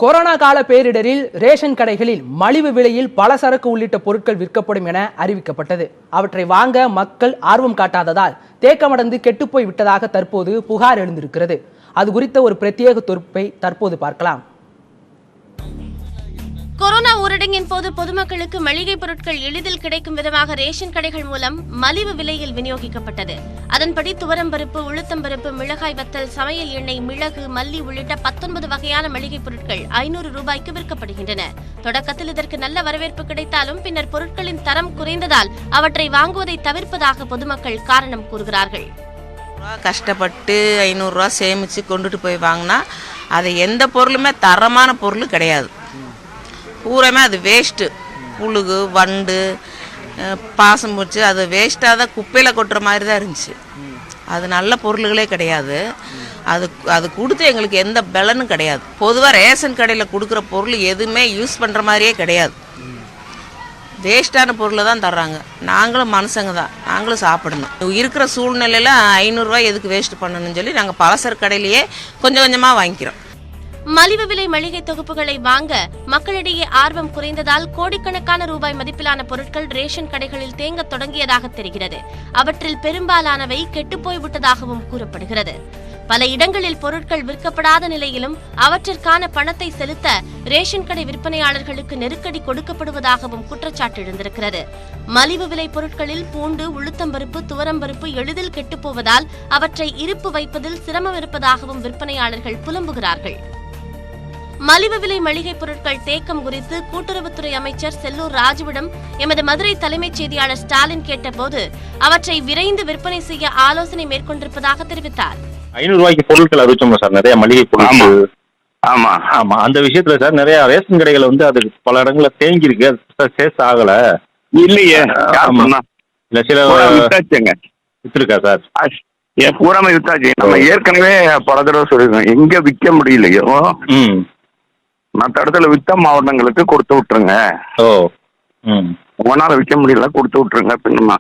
Corona கால பேரிடரில் ration கடைகளில் மலிவு விலையில் பலசரக்கு உள்ளிட்ட பொருட்கள் விற்கப்படும் என அறிவிக்கப்பட்டது. அவற்றை வாங்க மக்கள் ஆர்வம் காட்டாததால் தேக்கமடைந்து கெட்டுப்போய் விட்டதாக தற்போது புகார் எழுந்திருக்கிறது. அது குறித்த ஒரு பிரத்யேக தொகுப்பை தற்போது பார்க்கலாம். கொரோனா ஊரடங்கின் போது பொதுமக்களுக்கு மளிகை பொருட்கள் எளிதில் கிடைக்கும் விதமாக ரேஷன் கடைகள் மூலம் மலிவு விலையில் விநியோகிக்கப்பட்டது. அதன்படி துவரம்பருப்பு, உளுத்தம்பருப்பு, மிளகாய் வத்தல், சமையல் எண்ணெய், மிளகு, மல்லி உள்ளிட்ட 19 வகையான மளிகை பொருட்கள் 500 ரூபாய்க்கு விற்கப்படுகின்றன. தொடக்கத்தில் இதற்கு நல்ல வரவேற்பு கிடைத்தாலும் பின்னர் பொருட்களின் தரம் குறைந்ததால் அவற்றை வாங்குவதை தவிர்ப்பதாக பொதுமக்கள் காரணம் கூறுகிறார்கள். கஷ்டப்பட்டு 500 ரூபா சேமித்து கொண்டுட்டு போய் வாங்கினா அது எந்த பொருளுமே தரமான பொருள் கிடையாது. பூராமே அது வேஸ்ட்டு. புழுகு, வண்டு, பாசம் பூச்சி அது வேஸ்ட்டாக தான் குப்பையில் கொட்டுற மாதிரி தான் இருந்துச்சு. அது நல்ல பொருள்களே கிடையாது. அது கொடுத்து எங்களுக்கு எந்த பலனும் கிடையாது. பொதுவாக ரேஷன் கடையில் கொடுக்குற பொருள் எதுவுமே யூஸ் பண்ணுற மாதிரியே கிடையாது. வேஸ்ட்டான பொருளை தான் தர்றாங்க. நாங்களும் மனுஷங்க தான், நாங்களும் சாப்பிடணும். இருக்கிற சூழ்நிலையில் 500 ரூபாய் எதுக்கு வேஸ்ட் பண்ணணும்னு சொல்லி நாங்கள் பலசர கடையிலேயே கொஞ்சம் கொஞ்சமாக வாங்கிக்கிறோம். மலிவு விலை மளிகை தொகுப்புகளை வாங்க மக்களிடையே ஆர்வம் குறைந்ததால் கோடிக்கணக்கான ரூபாய் மதிப்பிலான பொருட்கள் ரேஷன் கடைகளில் தேங்க தொடங்கியதாக தெரிகிறது. அவற்றில் பெரும்பாலானவை கெட்டுப்போய் விட்டதாகவும் கூறப்படுகிறது. பல இடங்களில் பொருட்கள் விற்கப்படாத நிலையிலும் அவற்றிற்கான பணத்தை செலுத்த ரேஷன் கடை விற்பனையாளர்களுக்கு நெருக்கடி கொடுக்கப்படுவதாகவும் குற்றச்சாட்டு எழுந்திருக்கிறது. மலிவு விலை பொருட்களில் பூண்டு, உளுத்தம்பருப்பு, துவரம்பருப்பு எளிதில் கெட்டுப்போவதால் அவற்றை இருப்பு வைப்பதில் சிரமம் இருப்பதாகவும் விற்பனையாளர்கள் புலம்புகிறார்கள். மலிவு விலை மளிகை பொருட்கள் தேக்கம் குறித்து கூட்டுறவுத்துறை அமைச்சர் செல்லூர் ராஜுவிடம் எமது மதுரை தலைமைச் செய்தியாளர் ஸ்டாலின் கேட்டபோது அவற்றை விரைந்து விற்பனை செய்ய ஆலோசனை மேற்கொண்டிருப்பதாக தெரிவித்தார். 500 ரூபாய்க்கு பொருட்கள் அறிவிச்சோம் சார், நிறைய மளிகை பொருட்கள். ஆமா ஆமா, அந்த விஷயத்துல சார் நிறைய ரேஷன் கடைகள் அது பல இடங்கள்ல தேங்கி இருக்கு. சேஸ் ஆகல இல்லையே. இல்ல சில வித்துருக்கா சார்? பூராம வித்தாச்சு. நம்ம ஏற்கனவே பல தடவை சொல்லிருக்கோம், எங்க விற்க முடியலையோ மற்ற இடத்துல வித்த மாவட்டங்களுக்கு கொடுத்து விட்டுருங்க. உங்களால விற்க முடியல, கொடுத்து விட்டுருங்க. பின்னமா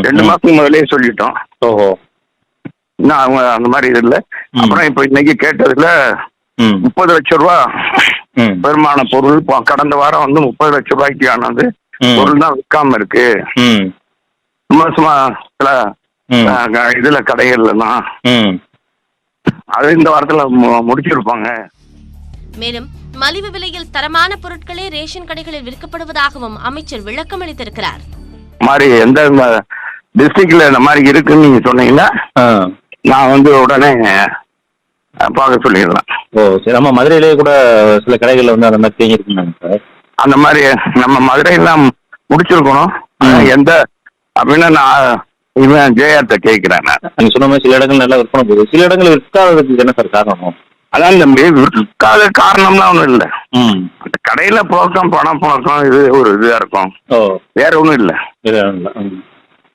2 மாசத்துக்கு முதலே சொல்லிட்டோம். இன்னும் அவங்க அந்த மாதிரி இது இல்லை. அப்புறம் இப்ப இன்னைக்கு கேட்டதுல 30 லட்சம் ரூபா பெருமான பொருள் கடந்த வாரம் 30 லட்சம் ரூபாய்க்கு ஆனது பொருள் தான் விற்காம இருக்கு. சும்மா சில இதுல கடைகள்ல தான் அது இந்த வாரத்துல முடிச்சிருப்பாங்க. மேலும் மலிவு விலையில் தரமான பொருட்களே ரேஷன் கடைகளில் விற்கப்படுவதாகவும் அமைச்சர் விளக்கம் அளித்திருக்கிறார். மாதிரி எந்த டிஸ்ட்ரிக்ட்ல இந்த மாதிரி இருக்குன்னு நீங்க சொன்னீங்கன்னா நான் உடனே பார்க்க சொல்லிடலாம். சரி, நம்ம மதுரையிலேயே கூட சில கடைகள்ல அந்த மாதிரி தேங்கி இருக்குங்க சார். அந்த மாதிரி நம்ம மதுரையெல்லாம் முடிச்சிருக்கணும். எந்த அப்படின்னு நான் இவன் ஜெயார்ட்ட கேட்கிறேன். நீங்க சொன்ன மாதிரி சில இடங்கள் நல்லா விற்பனை போகுது, சில இடங்கள் விற்காததுக்கு என்ன சார் காரணம்? அதான் தம்பி, விற்காத காரணம்லாம் ஒன்றும் இல்லை. அந்த கடையில புழக்கம், பணம் புழக்கம், இது ஒரு இதா இருக்கும். வேற ஒன்றும் இல்லை.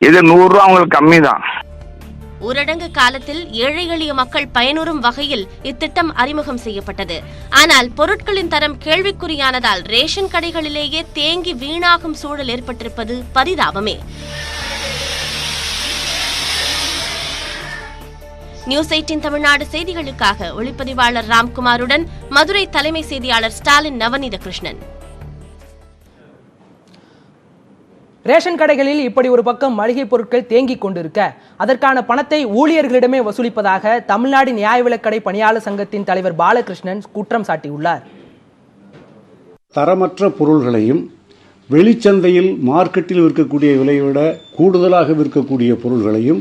இது 100 ரூபா அவங்களுக்கு கம்மி தான். ஊரடங்கு காலத்தில் ஏழை எளிய மக்கள் பயனுறும் வகையில் இத்திட்டம் அறிமுகம் செய்யப்பட்டது. ஆனால் பொருட்களின் தரம் கேள்விக்குறியானதால் ரேஷன் கடைகளிலேயே தேங்கி வீணாகும் சூழல் ஏற்பட்டிருப்பது பரிதாபமே. நியூஸ் 18 தமிழ்நாடு செய்திகளுக்காக ஒளிப்பதிவாளர் ராம்குமாருடன் மதுரை தலைமை செய்தியாளர் ஸ்டாலின் நவநீத கிருஷ்ணன். ரேஷன் கடைகளில் இப்படி ஒரு பக்கம் மளிகை பொருட்கள் தேங்கிக் கொண்டிருக்க அதற்கான பணத்தை ஊழியர்களிடமே வசூலிப்பதாக தமிழ்நாடு நியாய விலைக்கடை பணியாளர் சங்கத்தின் தலைவர் பாலகிருஷ்ணன் குற்றம் சாட்டியுள்ளார். தரமற்ற பொருள்களையும் வெளிச்சந்தையில் மார்க்கெட்டில் விற்கக்கூடிய விலையை விட கூடுதலாக விற்கக்கூடிய பொருள்களையும்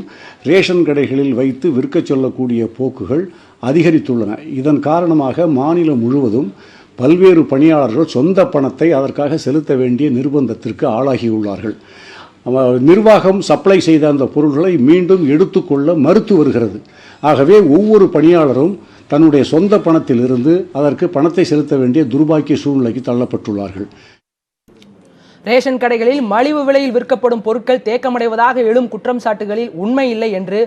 ரேஷன் கடைகளில் வைத்து விற்கச் சொல்லக்கூடிய போக்குகள் அதிகரித்துள்ளன. இதன் காரணமாக மாநிலம் முழுவதும் பல்வேறு பணியாளர்கள் சொந்த பணத்தை அதற்காக செலுத்த வேண்டிய நிர்பந்தத்திற்கு ஆளாகியுள்ளார்கள். நிர்வாகம் சப்ளை செய்த அந்த பொருள்களை மீண்டும் எடுத்துக்கொள்ள மறுத்து வருகிறது. ஆகவே ஒவ்வொரு பணியாளரும் தன்னுடைய சொந்த பணத்திலிருந்து அதற்கு பணத்தை செலுத்த வேண்டிய துர்பாக்கிய சூழ்நிலைக்கு தள்ளப்பட்டுள்ளார்கள். ரேஷன் கடைகளில் மலிவு விலையில் விற்கப்படும் பொருட்கள் தேக்கமடைவதாக எழும் குற்றம் சாட்டுகளில் உண்மை இல்லை என்று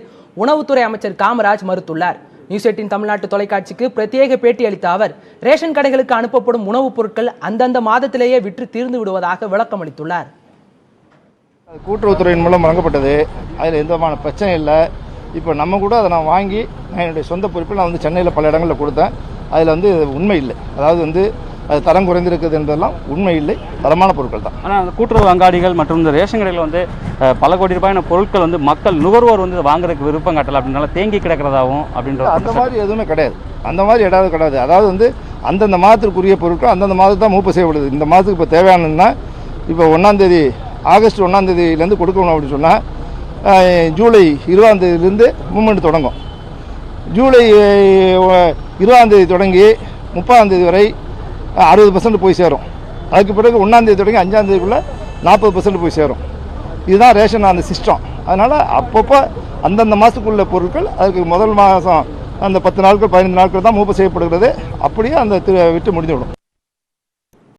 உணவுத்துறை அமைச்சர் காமராஜ் மறுத்துள்ளார். நியூஸ் 18 தமிழ்நாட்டு தொலைக்காட்சிக்கு பிரத்யேக பேட்டி அளித்த அவர் ரேஷன் கடைகளுக்கு அனுப்பப்படும் உணவுப் பொருட்கள் அந்தந்த மாதத்திலேயே விற்று தீர்ந்து விடுவதாக விளக்கம் அளித்துள்ளார். கூட்டுறவுத்துறையின் மூலம் வழங்கப்பட்டது, அதில் எந்த விதமான பிரச்சனை இல்லை. இப்போ நம்ம கூட அதை நான் வாங்கி என்னுடைய சொந்த பொறுப்பில் நான் சென்னையில் பல இடங்களில் கொடுத்தேன். அதில் வந்து உண்மை இல்லை. அதாவது வந்து அது தரம் குறைந்திருக்குது என்பதெல்லாம் உண்மை இல்லை, தரமான பொருட்கள் தான். ஆனால் அந்த கூட்டுறவு அங்காடிகள் மற்றும் இந்த ரேஷன் கடையில் வந்து பல கோடி ரூபாயான பொருட்கள் வந்து மக்கள் நுகர்வோர் வந்து வாங்குறதுக்கு விருப்பம் காட்டலை அப்படின்னால தேங்கி கிடக்கிறதாகவும் அப்படின்ற அந்த மாதிரி எதுவுமே கிடையாது. அந்த மாதிரி இடம் கிடையாது. அதாவது வந்து அந்தந்த மாதத்திற்குரிய பொருட்கள் அந்தந்த மாதம் தான் மூப்பு செய்யப்படுது. இந்த மாதத்துக்கு இப்போ தேவையானதுன்னா இப்போ 1ஆம் தேதி ஆகஸ்ட் 1ஆம் தேதியிலேருந்து கொடுக்கணும் அப்படின்னு சொன்னால் ஜூலை 20ஆம் தேதியிலேருந்து மூவ்மெண்ட் தொடங்கும். ஜூலை 20ஆம் தேதி தொடங்கி 30ஆம் தேதி வரை 60% போய் சேரும். அதுக்கு பிறகு 1ஆம் தேதி தொடங்கி 5ஆம் தேதிக்குள்ளே 40% போய் சேரும். இதுதான் ரேஷன் அந்த சிஸ்டம். அதனால் அப்பப்போ அந்தந்த மாதத்துக்குள்ள பொருட்கள் அதுக்கு முதல் மாதம் அந்த 10 நாட்கள் 15 நாட்கள் தான் மூப்பு செய்யப்படுகிறது. அப்படியே அந்த விட்டு முடிந்துவிடும்.